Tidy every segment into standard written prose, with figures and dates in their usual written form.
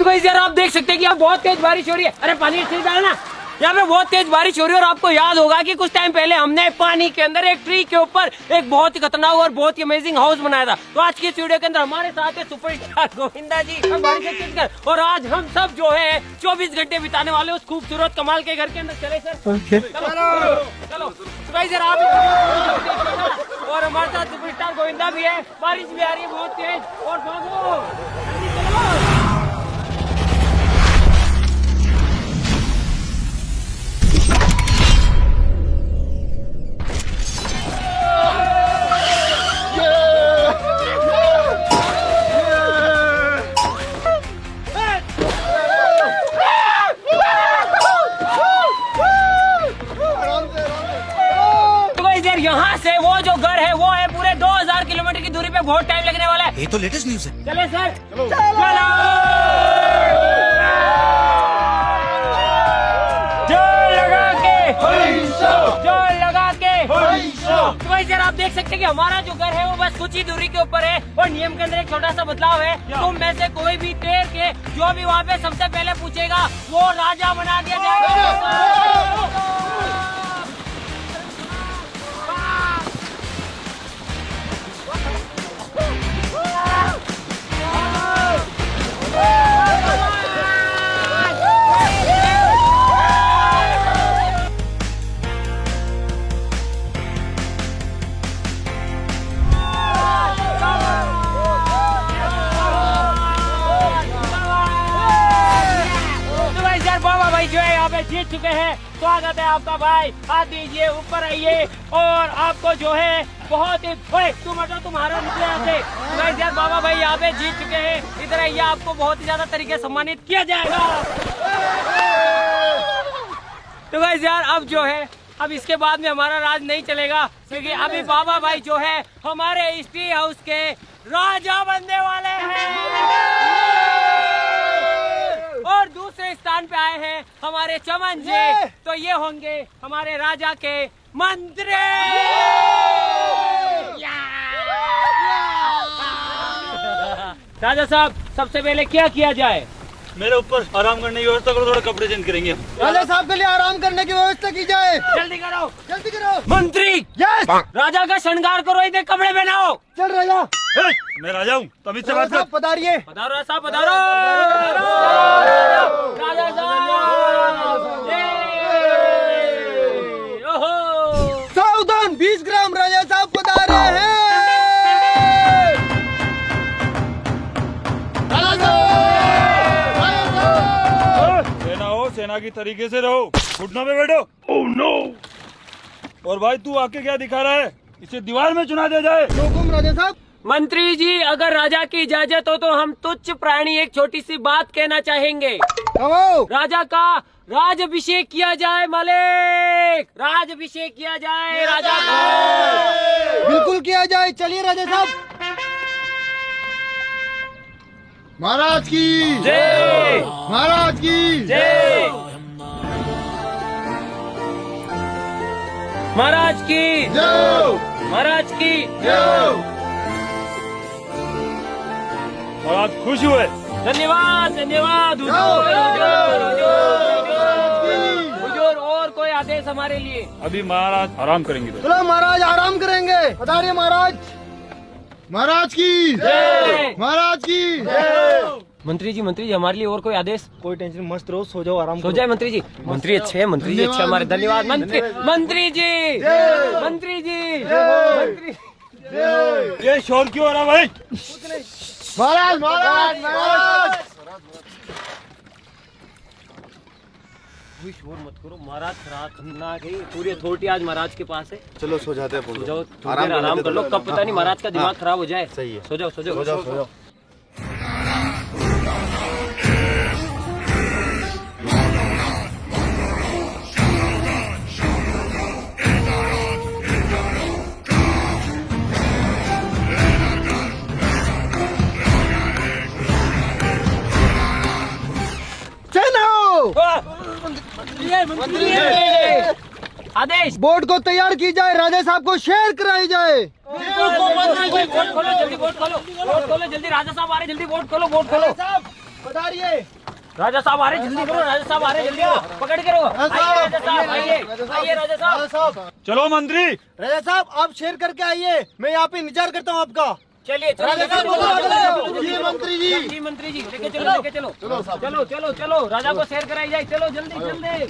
तो गाइस यार आप देख सकते हैं कि यहाँ बहुत तेज बारिश हो रही है। अरे पानी ठीक डालना, यहाँ पे बहुत तेज बारिश हो रही है। और आपको याद होगा कि कुछ टाइम पहले हमने पानी के अंदर एक ट्री के ऊपर एक बहुत ही खतरनाक और बहुत ही अमेजिंग हाउस बनाया था। तो आज की इस वीडियो के अंदर हमारे साथ है सुपरस्टार गोविंदा जी और आज हम सब जो है 24 घंटे बिताने वाले उस खूबसूरत कमाल के घर के अंदर। चले सर चलो तो गाइस यार आप और हमारे साथ सुपरस्टार गोविंदा भी है। बारिश भी आ रही है बहुत तेज और भागो जल्दी चलो। यहाँ से वो जो घर है वो है पूरे 2000 किलोमीटर की दूरी पे। बहुत टाइम लगने वाला है। ये तो लेटेस्ट न्यूज है। चले सर चलो। जोर लगा के जोर लगा के तो भाई सर आप देख सकते हैं कि हमारा जो घर है वो बस कुछ ही दूरी के ऊपर है। और नियम के अंदर एक छोटा सा बदलाव है। तुम में से कोई भी तैर के जो भी वहाँ पे सबसे पहले पूछेगा वो राजा बना दिया जाएगा। जो है यहाँ पे जीत चुके हैं। स्वागत है आपका भाई, हाथ दीजिए, ऊपर आइए। और आपको जो है बहुत ही तुम्हारा निकले यहाँ से यार बाबा भाई यहाँ पे जीत चुके हैं। इधर आइए, आपको बहुत ही ज्यादा तरीके से सम्मानित किया जाएगा। तो गाइस यार अब जो है अब इसके बाद में हमारा राज नहीं चलेगा, क्योंकि अभी बाबा भाई जो है हमारे इस ट्री हाउस के राजा बनने वाले हैं। और दूसरे स्थान पे आए हैं हमारे चमन जी, तो ये होंगे हमारे राजा के मंत्री। राजा साहब सबसे पहले क्या किया जाए? मेरे ऊपर आराम करने की व्यवस्था करो, थोड़ा कपड़े चेंज करेंगे। राजा साहब के लिए आराम करने की व्यवस्था की जाए। जल्दी करो जल्दी करो। मंत्री यस राजा का श्रृंगार करो, इधर कपड़े पहनाओ। चल राजा। मैं राजा हूँ, तमीज से बात कर। पधारिए। पधारो राजा साहब, पधारो राजा साहब। ओहो सावधान, 20 ग्राम राजा साहब पधारे हैं। सेना हो, सेना की तरीके से रहो, घुटनों पे बैठो। Oh no. और भाई तू आके क्या दिखा रहा है? इसे दीवार में चुना दिया जाए। हुकुम राजा साहब। मंत्री जी अगर राजा की इजाजत हो तो हम तुच्छ प्राणी एक छोटी सी बात कहना चाहेंगे। राजा का राजाभिषेक किया जाए। मालिक राजाभिषेक किया जाए राजा का। बिल्कुल किया जाए। चलिए राजा साहब। महाराज की जय, महाराज की जय, महाराज की जय, महाराज की जय। और आज खुश हुए। धन्यवाद धन्यवाद हुजूर, हुजूर, हुजूर, हुजूर। और कोई आदेश हमारे लिए? अभी महाराज आराम करेंगे। तो चलो महाराज आराम करेंगे। पधारिए महाराज। महाराज की जय, महाराज की जय। मंत्री जी हमारे लिए और कोई आदेश? कोई टेंशन मस्त रहो, सो जाओ, आराम सो जाए मंत्री जी। मंत्री अच्छे हैं, मंत्री जी अच्छे हमारे। धन्यवाद मंत्री, मंत्री जी, मंत्री जी, मंत्री। ये शोर क्यों हो रहा भाई? महाराज महाराज महाराज। शोर मत करो महाराज, रात ना गई पूरी अथॉरिटी आज महाराज के पास है। चलो सो जाते हैं। सो जाओ, थोड़ी देर आराम कर लो। कब पता नहीं महाराज का दिमाग खराब हो जाए। सही है। सो जाओ सो जाओ सो जाओ सो जाओ। आदेश बोर्ड को तैयार की जाए, राजा साहब को शेयर कराई जाए। बोर्ड खोलो जल्दी, बोर्ड खोलो, बोर्ड खोलो जल्दी। राजा साहब आ रहे, जल्दी बोर्ड खोलो, बोर्ड खोलो। रही है। राजा साहब आ रहे, जल्दी करो, राजा साहब आ रहे, जल्दी करो, पकड़ करो, आइए राजा साहब, आइए आइए राजा साहब। चलो मंत्री। राजा साहब आप शेयर करके आइए, मैं यहाँ पे इंतजार करता हूँ आपका। चलिए राजा साहब बोलो, जी मंत्री जी। जी मंत्री जी, लेके चलो, लेके चलो, चलो चलो चलो, राजा को शेयर कराई जाए, चलो जल्दी जल्दी।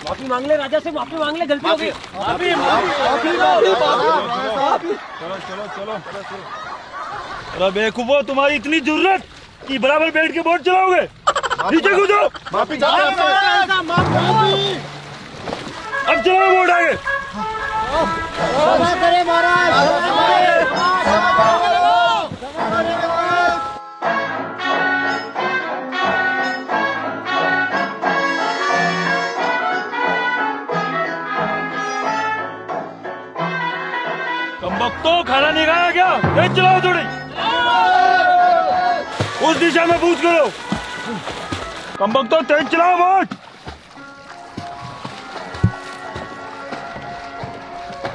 माफी मांग ले राजा से, माफी मांग ले, गलती हो गई। चलो चलो चलो। अरे बेवकूफो, तुम्हारी इतनी जरूरत कि बराबर बैठ के बोट चलाओगे? नीचे कूदो। माफी अब चलो बोट आगे। करे महाराज। कमबख्तो, खाना नहीं खाया क्या? तेज चलाओ थोड़ी। उस दिशा में पूछ करो। कमबख्तो तेज चलाओ बोट।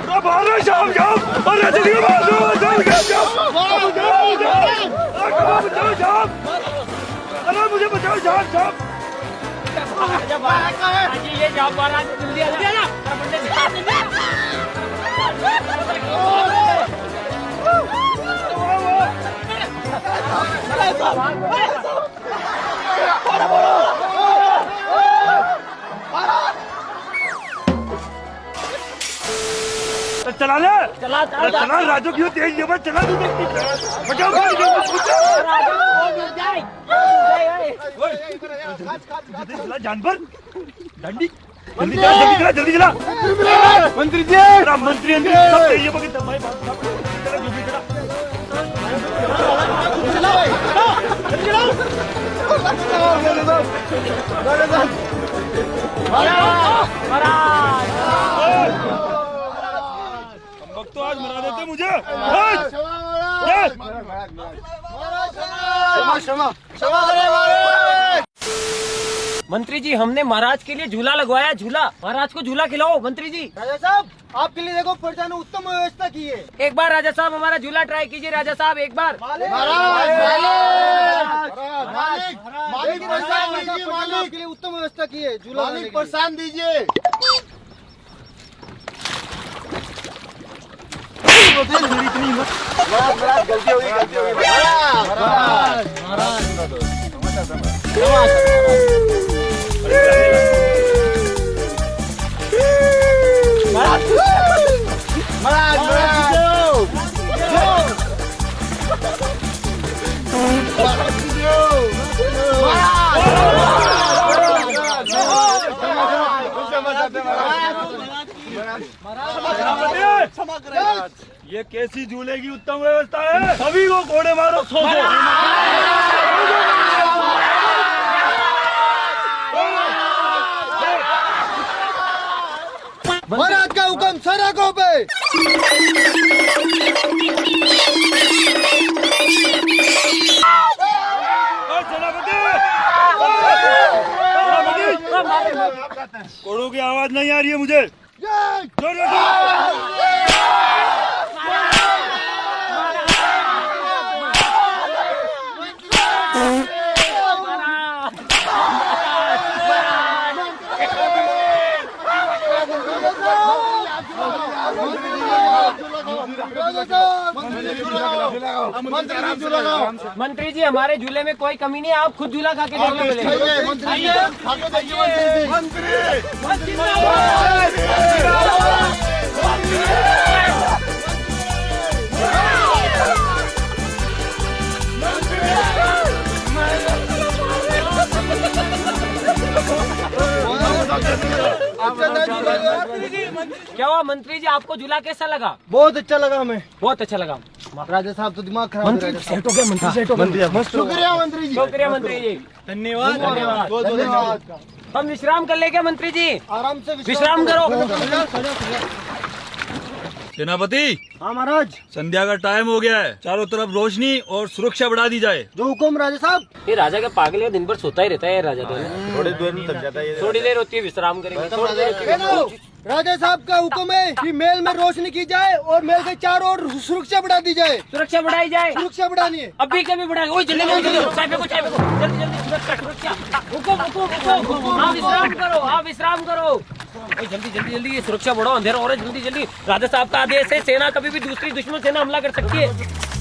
अरे बाहर शाम जाओ। अरे जल्दी बाहर जाओ, जाओ। अरे मुझे बचाओ शाम। ये जाओ महाराज, जल्दी आ जा। चला ले। चला चला राजू, क्यों तेज ये बात? चला बचाओ। चला जानवर डंडी, जल्दी चला। मंत्री जी मंत्री सब तेज ये बगित भाई चला जो भी चला। तो आज मरा देते मुझे। मंत्री जी, हमने महाराज के लिए झूला लगवाया, झूला। महाराज को झूला खिलाओ मंत्री जी। राजा साहब आपके लिए देखो प्रजा ने उत्तम व्यवस्था की है। एक बार राजा साहब हमारा झूला ट्राई कीजिए, राजा साहब एक बार। मालिक के लिए उत्तम व्यवस्था की है, झूला मालिक परेशान दीजिए। गलती हो गई। ये कैसी झूले की उत्तम व्यवस्था है? सभी को घोड़े मारो, सो महाराज का हुक्म सड़कों पे। घोड़ों की आवाज नहीं आ रही है मुझे। मंत्री जी, हमारे झूले में कोई कमी नहीं है, आप खुद झूला खा के देख लो क्या हुआ मंत्री जी, आपको झूला कैसा लगा? बहुत अच्छा लगा हमें। बहुत अच्छा लगा। राजा साहब तो दिमाग खराब मंत्री सेट हो गया, मंत्री सेट हो गया। शुक्रिया मंत्री जी। शुक्रिया मंत्री जी, धन्यवाद। हम विश्राम कर ले क्या मंत्री जी? आराम से विश्राम करो। सेनापति, हाँ महाराज। संध्या का टाइम हो गया है, चारों तरफ रोशनी और सुरक्षा बढ़ा दी जाए। जो हुक्म राजा साहब। ये राजा का पागल है, दिन भर सोता ही रहता है राजा। तो थोड़ी देर में थक जाता है। थोड़ी देर होती है, विश्राम करेंगे। थोड़ी देर राजा साहब का हुक्म है कि महल में रोशनी की जाए और महल के चारों ओर सुरक्षा बढ़ा दी जाए। सुरक्षा बढ़ाई जाए, सुरक्षा बढ़ानी है। अभी कभी बढ़ाएंगे। ओए जल्दी जल्दी चाय फेंको, चाय फेंको, जल्दी जल्दी सुरक्षा सुरक्षा। रुको रुको रुको, आप विश्राम करो, आप विश्राम करो। ओए जल्दी जल्दी जल्दी, ये सुरक्षा बढ़ाओ, अंधेरा हो रहा है, जल्दी जल्दी। राजा साहब का आदेश है, सेना कभी भी दूसरी दुश्मन सेना हमला कर सकती है।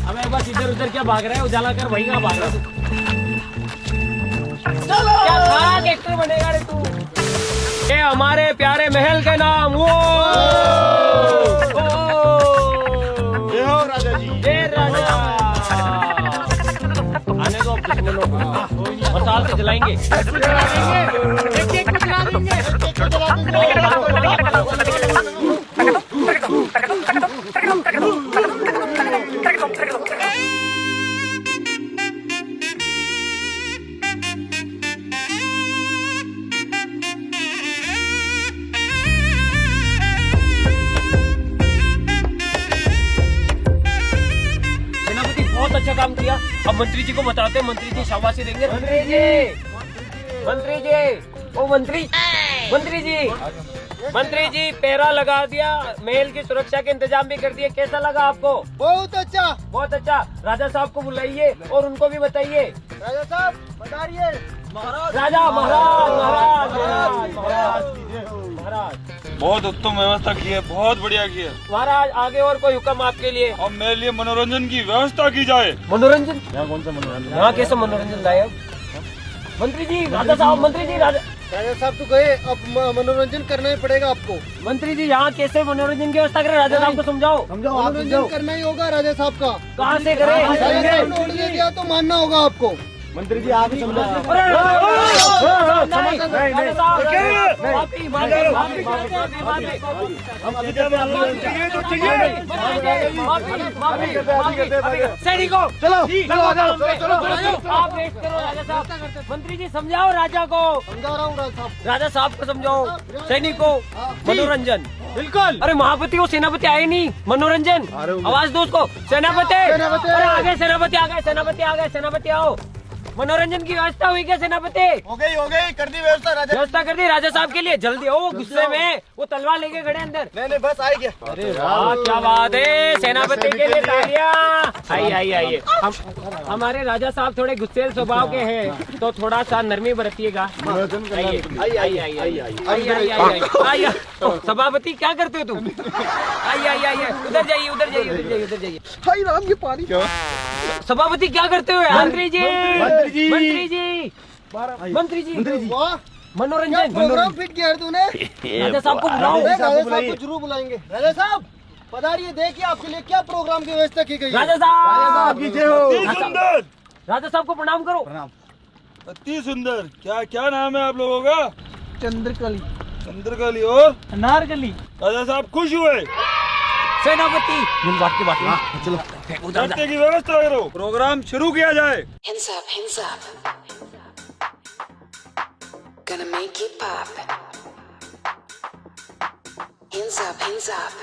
हमें बस इधर उधर क्या भाग रहा है, उजाला कर भाई, कहाँ भाग रहा है तू? क्या खराब एक्टर बनेगा रे तू? ये हमारे प्यारे महल के नाम वो जय हो राजा जी। जय राजा। आने दो अब दुश्मनों को, मसाल से जलाएंगे। बहुत अच्छा काम किया। अब मंत्री जी को बताते हैं, मंत्री जी शाबाशी देंगे। मंत्री जी, मंत्री जी, ओ मंत्री, मंत्री जी, मंत्री जी, पहरा लगा दिया, महल की सुरक्षा के इंतजाम भी कर दिए। कैसा लगा आपको? बहुत अच्छा, बहुत अच्छा। राजा साहब को बुलाइए और उनको भी बताइए। राजा साहब बताइए। राजा महाराज महाराज महाराज महाराज महाराज, बहुत उत्तम व्यवस्था की है, बहुत बढ़िया की है। महाराज आगे और कोई हुक्म आपके लिए? अब मेरे लिए मनोरंजन की व्यवस्था की जाए। मनोरंजन? यहाँ कौन सा मनोरंजन? यहाँ कैसे मनोरंजन लाए अब? मंत्री जी, राजा साहब, मंत्री जी, राजा साहब तो गए, अब मनोरंजन करना ही पड़ेगा आपको। मंत्री जी, यहाँ कैसे मनोरंजन की व्यवस्था करें? राजा साहब को समझाओ। मनोरंजन करना ही होगा राजा साहब का। कहाँ से करें? राजा साहब ने ऑर्डर दिया तो मानना होगा आपको। मंत्री जी आप ही समझा। सैनिकों, चलो आप वेट करो। राजा साहब, मंत्री जी समझाओ राजा को। समझा रहा हूँ राजा साहब। राजा साहब को समझाओ। सैनिकों, मनोरंजन। बिल्कुल। अरे महापति, वो सेनापति आए नहीं। मनोरंजन, आवाज दो उसको। सेनापति, अरे आ गए सेनापति, आ गए सेनापति, आ गए सेनापति, आओ। मनोरंजन की व्यवस्था हुई क्या सेनापति? हो गई, कर दी व्यवस्था राजा। व्यवस्था कर दी राजा साहब के लिए। जल्दी ओ, गुस्से में वो तलवार लेके खड़े अंदर। नहीं बस आ गया। अरे वाह, क्या बात है। सेनापति के लिए तालियां। आइए आइए आइए। हमारे राजा साहब थोड़े गुस्सेल स्वभाव के हैं, तो थोड़ा सा नरमी बरतिएगा। आइए आइए आइए आइए। सभापति क्या करते हो तुम? आइए आइए आइए, उधर जाइए उधर जाइए उधर जाइए उधर जाइए। हाय राम, ये पानी क्या? सभापति क्या करते हो? मंत्री जी, मंत्री जी, मंत्री जी, वाह, मनोरंजन प्रोग्राम फिट किया है तूने। राजा साहब को बुलाओ। राजा साहब को जरूर बुलाएंगे। राजा साहब पधारिए, देखिए आपके लिए क्या प्रोग्राम की व्यवस्था की गई है। राजा साहब अति सुंदर। राजा साहब को प्रणाम करो। अति सुंदर। क्या क्या नाम है आप लोगों का? चंद्रकली, चंद्रकली और नारकली। राजा साहब खुश हुए। सेनापति, बात की बात चलो चलने की व्यवस्था करो, प्रोग्राम शुरू किया जाए। Hands up, hands up. Gonna make it pop. Hands up, hands up.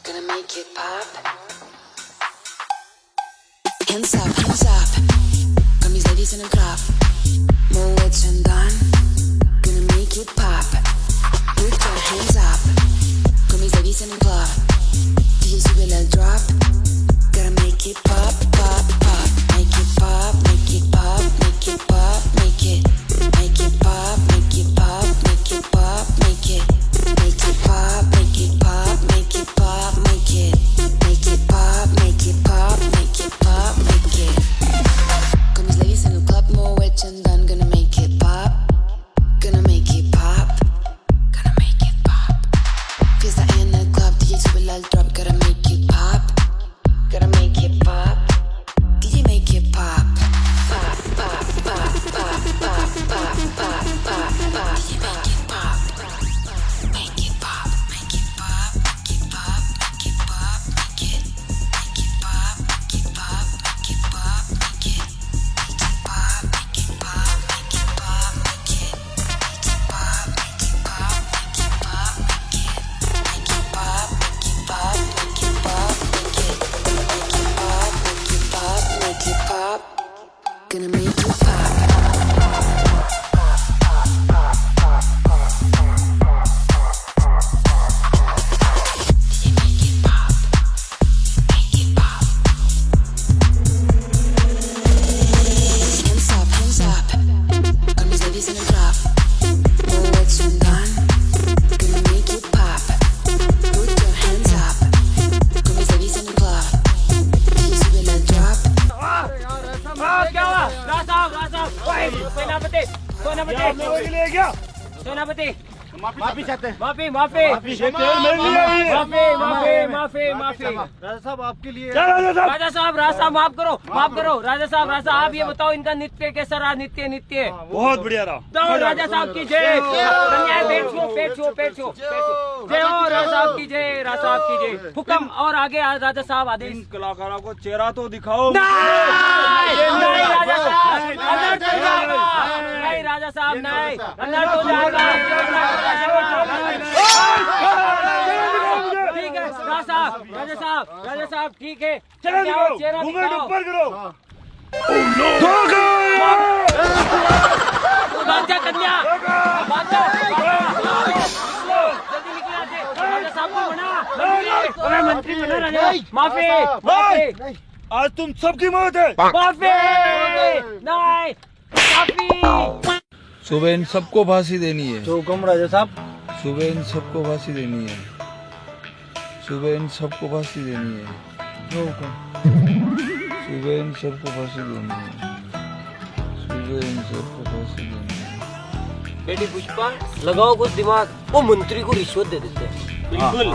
Gonna make it pop. Hands up, hands up. Got these ladies in the club. Moet and done. Gonna make it pop. Put your hands up. Got these ladies in the club. DJ super little drop. Gotta make it pop, pop, pop. Make it pop, make it pop, make it pop, make it pop, make it pop, make it pop, make it pop, make it pop, make it pop, make it pop, make it pop, make it pop, make it pop, make it. Got these ladies in the club, more wet and done. Gonna make it pop, gonna make it pop, gonna make it pop. Fiesta in the club, DJ super loud drop. Gotta make it pop. Gotta make it pop. DJ make it pop. Pop, pop, pop, pop, pop, pop, pop, pop, pop. DJ make it pop. Make it pop. Make it pop. Make it pop. Make it pop. Make it pop. Make it pop. Make it pop. Make it pop. Make it pop. Make it pop. Make it pop. Make it pop. Make it pop. Make it pop. Make it pop. Make it pop. Make it make it pop, gonna make it pop. सेनापति ये आप लोगों के लिए है क्या? सेनापति माफी चाहते हैं। माफी माफी ये तेल मेरे लिए है ये। माफी राजा साहब आपके लिए क्या राजा साहब? राजा साहब माफ करो राजा साहब आप ये बताओ इनका नृत्य कैसा रहा? नृत्य बहुत बढ़िया रहा। तो राजा साहब की जय। कन्या पेट छो जय हो राजा साहब की जय हुक्म। और आगे राजा साहब आदेश। इन कलाकारों को चेहरा तो दिखाओ। नहीं राजा साहब अनर्थ हो जाएगा। नहीं राजा साहब नहीं अनर्थ हो जाएगा। ठीक है राजा साहब ठीक है। चेहरा दिखाओ, चेहरा घूंघट दिखाओ। ऊपर करो। बादशाह कन्या जल्दी निकले यहाँ से। राजा साहब को मना मंत्री बना राजा। माफी आज तुम सबकी मौत है। माफी नहीं माफी। सुबह इन सबको फांसी देनी है। जो हुक्म राजा साहब। सुबह इन सबको फांसी देनी है। सुबह इन सबको फांसी देनी है। जो हुक्म। सुबह इन सबको फांसी देनी है। सुबह इन सबको फांसी देनी है। बेटी पुष्पा लगाओ कुछ दिमाग। वो मंत्री को रिश्वत दे देते हैं। बिल्कुल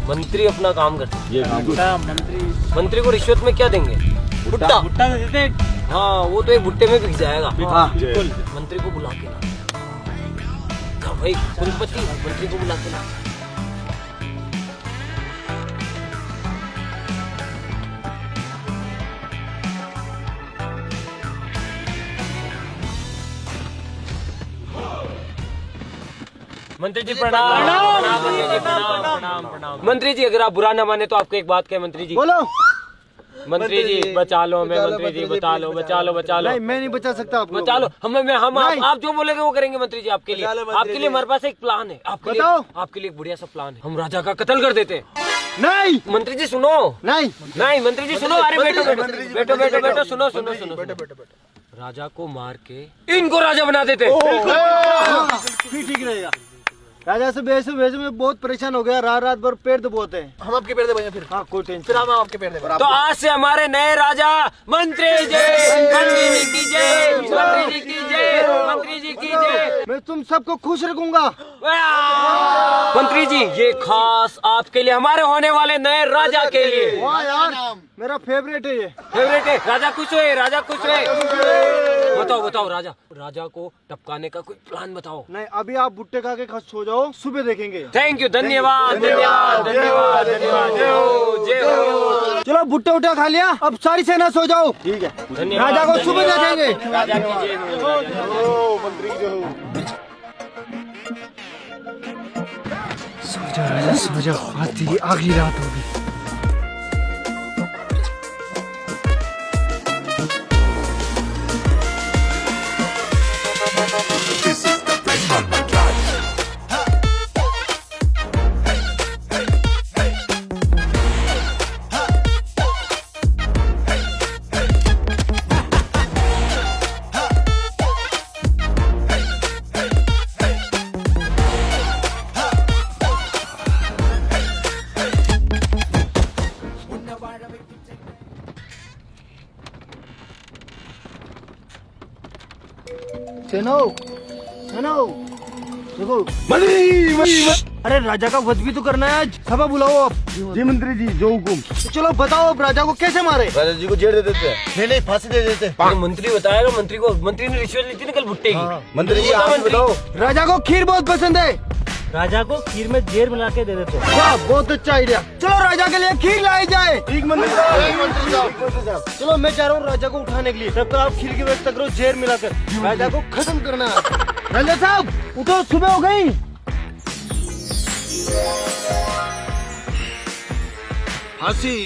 मंत्री अपना काम करते हैं। मंत्री को रिश्वत में क्या देंगे? भुट्टा दे देते। हाँ वो तो एक भुट्टे में बिक जाएगा। बिल्कुल मंत्री को बुला के ला। भाई कुलपति मंत्री को बुला के ला। मंत्री जी प्रणाम। मंत्री जी अगर आप बुरा न माने तो आपको एक बात कहें मंत्री जी। बोलो। मंत्री जी बचा लो हमें। मंत्री जी बचा लो। नहीं मैं नहीं बचा सकता आपको। बचा लो हम आप जो बोलेंगे वो करेंगे मंत्री जी आपके लिए। आपके लिए हमारे पास एक प्लान है। आपके लिए एक बढ़िया सा प्लान है। हम राजा का कत्ल कर देते हैं। नहीं मंत्री जी सुनो। नहीं मंत्री जी सुनो। अरे बैठो सुनो। राजा को मार के इनको राजा बना देते। फिर ठीक रहेगा। राजा से बेसु में बहुत परेशान हो गया। रात भर पेड़ दबाते हैं। हम आपके पेड़ दबाएंगे फिर। हाँ कोई टेंशन। फिर हम आपके पेड़ दबाएंगे। तो आज से हमारे नए राजा मंत्री जी की जय। मैं तुम सबको खुश रखूंगा। मंत्री जी ये खास आपके लिए हमारे होने वाले नए राजा के लिए। वाह यार मेरा फेवरेट है ये। फेवरेट है। राजा खुश हुए। बताओ राजा को टपकाने का कोई प्लान बताओ। नहीं अभी आप भुट्टे खा के सो जाओ। सुबह देखेंगे। थैंक यू धन्यवाद। जय हो। चलो भुट्टे उठा खा लिया। अब सारी सेना सो जाओ। ठीक है धन्यवाद। राजा को सुबह देखेंगे। राजा की जय हो। मंत्री जो सो जा आज तेरी आखिरी रात होगी। सेनो देखो। अरे राजा का वध भी तो करना है आज। सभा बुलाओ आप। जी मंत्री जी जो हुकुम। तो चलो बताओ अब राजा को कैसे मारे? राजा जी को जेल दे देते हैं। नहीं फांसी दे देते। मंत्री बताएगा। मंत्री ने रिश्वत ली थी ना कल भुट्टे की। मंत्री जी आप बताओ। राजा को खीर बहुत पसंद है। राजा को खीर में जेर मिला के दे देते हैं। वाह बहुत अच्छा आइडिया। चलो राजा के लिए खीर लाई जाए। ठीक मंत्री साहब। चलो मैं चाह रहा हूँ राजा को उठाने के लिए। तब तक आप खीर की व्यवस्था करो जेर मिलाकर। राजा को खत्म करना है। राजा साहब उठो सुबह हो गई। फांसी।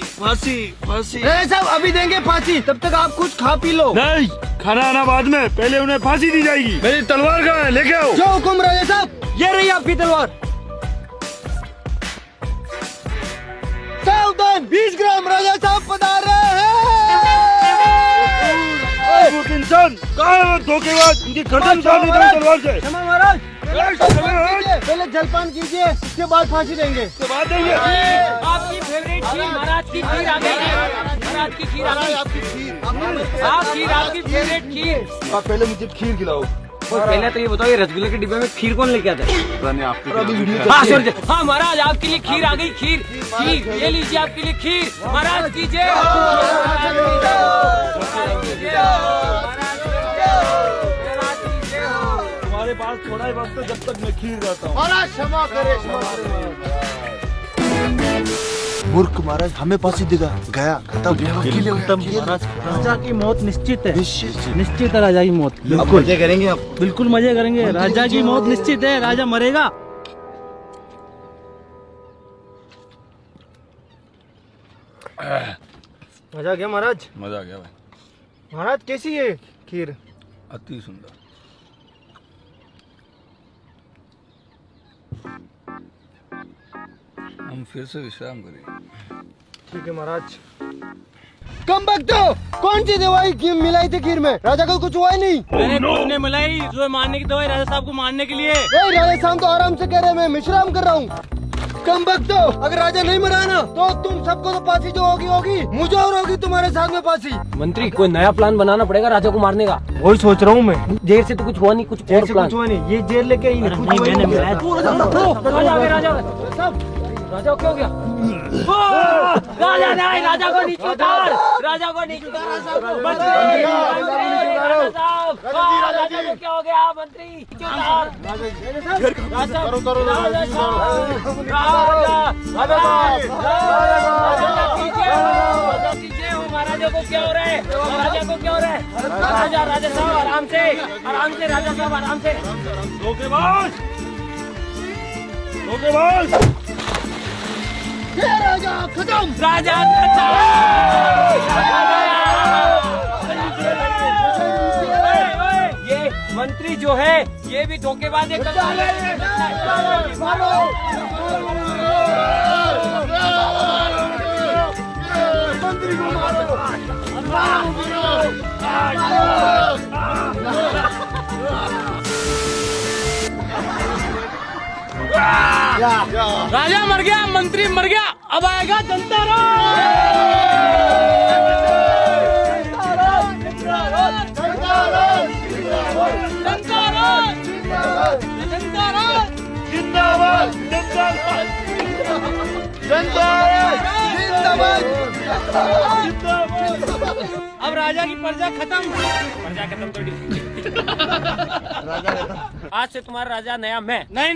साहब अभी देंगे फांसी। तब तक आप कुछ खा पी लो। नहीं खाना आना बाद में। पहले उन्हें फांसी दी जाएगी। मेरी तलवार कहाँ है? लेके आओ। जो हुकुम राजा साहब। ये रही आपकी तलवार। सावधान 20 ग्राम राजा साहब पधार रहे हैं। इंसान कहाँ है? धोखेबाज। इनकी गर्दन उतार दी तलवार से। क्षमा महाराज पहले जलपान कीजिए उसके बाद फांसी देंगे। उसके बाद देंगे। आपकी फेवरेट खीर महाराज की खीर आ गई है। महाराज की खीर आ गई। आपकी खीर आप खीर, आपकी फेवरेट खीर। आप पहले मुझे खीर खिलाओ। और पहले तो ये बताओ, ये रसगुल्ले के डिब्बे में खीर कौन लेके आता है? आपकी हाँ सर, हाँ महाराज आपके लिए खीर आ गई। खीर, खीर ये लीजिए आपके लिए खीर। महाराज की जय हो, महाराज की जय हो, महाराज की जय हो, महाराज की जय हो। तुम्हारे पास थोड़ा ही वक्त है, जब तक मैं खीर रहता हूँ। महाराज क्षमा करे, क्षमा करे। मूर्ख महाराज, हमें फांसी देगा, गया खत्म। महाराज, राजा की मौत निश्चित है। निश्चित। निश्चित है राजा की मौत। अब मजे करेंगे आप। बिल्कुल मजे करेंगे। राजा की मौत निश्चित है। राजा मरेगा। मजा आ गया महाराज। मजा आ गया भाई, महाराज कैसी है खीर? अति सुंदर। हम फिर से विश्राम करेंगे। ठीक है महाराज। कम बकतो, कौन सी दवाई मिलाई थी खीर में? राजा को कुछ हुआ ही नहीं। तुमने मलाई जो मारने की दवाई राजा साहब को मारने के लिए। राजा साहब तो आराम से कह रहे, मैं विश्राम कर रहा हूँ। कम बकतो, अगर राजा नहीं मरा ना तो तुम सबको तो फांसी जो होगी होगी, मुझे और होगी तुम्हारे साथ में फांसी। मंत्री, कोई नया प्लान बनाना पड़ेगा राजा को मारने का। वही सोच रहा हूँ मैं। जेल से तो कुछ हुआ नहीं, कुछ और प्लान। कुछ हुआ नहीं, ये जेल लेके ही नहीं, मैंने मिलाया। राजा क्या हो गया? राजा नहीं, राजा को नीचे उतार, राजा को नीचे उतार। राजा को क्या हो गया? मंत्री नीचे उतार। महाराजा को क्या हो रहा है? राजा को क्या हो रहा है? राजा साहब आराम से, आराम से, राजा साहब आराम से। धोखेबाज, धोखेबाज। राजा खत्म। राजा ये मंत्री जो है ये भी धोखेबाज है। मंत्री को मारो। राजा मर गया, मंत्री मर गया, अब आएगा जनता राज। अब राजा की प्रजा खत्म। प्रजा खत्म तो आज से तुम्हारा राजा नया मैं। नहीं।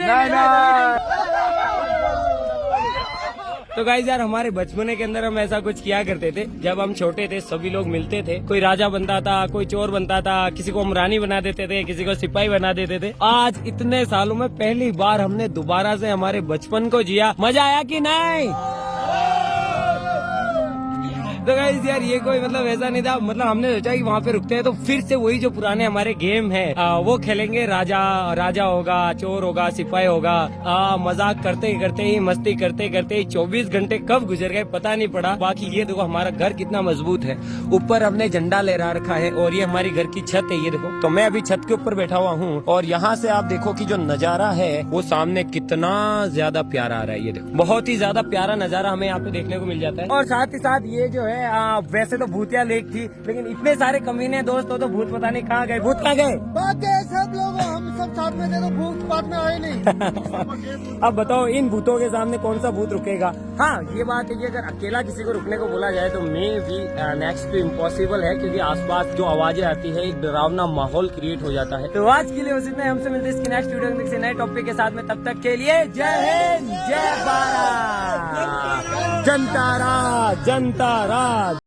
तो गाइस यार, हमारे बचपने के अंदर हम ऐसा कुछ किया करते थे। जब हम छोटे थे सभी लोग मिलते थे, कोई राजा बनता था, कोई चोर बनता था, किसी को हम रानी बना देते थे, किसी को सिपाही बना देते थे। आज इतने सालों में पहली बार हमने दोबारा से हमारे बचपन को जिया। मजा आया कि नहीं? तो गाइस यार, ये कोई मतलब ऐसा नहीं था। मतलब हमने सोचा कि वहाँ पे रुकते हैं तो फिर से वही जो पुराने हमारे गेम है वो खेलेंगे। राजा होगा, चोर होगा, सिपाही होगा। मजाक करते करते ही, मस्ती करते करते ही 24 घंटे कब गुजर गए पता नहीं पड़ा। बाकी ये देखो हमारा घर कितना मजबूत है। ऊपर हमने झंडा लहरा रखा है और ये हमारी घर की छत है। ये देखो, तो मैं अभी छत के ऊपर बैठा हुआ हूँ और यहाँ से आप देखो कि जो नजारा है वो सामने कितना ज्यादा प्यारा आ रहा है। ये देखो, बहुत ही ज्यादा प्यारा नजारा हमें यहाँ पे देखने को मिल जाता है। और साथ ही साथ ये जो है वैसे तो भूतिया लेक थी, लेकिन इतने सारे कमीने दोस्त हो तो भूत पता नहीं कहाँ गए। भूत कहाँ गए? बाकी सब लोग हम सब साथ में थे तो भूत बाद में आए नहीं। अब बताओ इन भूतों के सामने कौन सा भूत रुकेगा? हाँ, ये बात है कि अगर अकेला किसी को रुकने को बोला जाए तो मे भी नेक्स्ट टू इम्पॉसिबल है, क्योंकि आसपास जो आवाजें आती है एक डरावना माहौल क्रिएट हो जाता है। तो आज के लिए बस इतना। हमसे मिलते हैं इसकी नेक्स्ट वीडियो में किसी नए टॉपिक के साथ में। तब तक के लिए जय हिंद, जय भारत, जनता राज, जनता राज।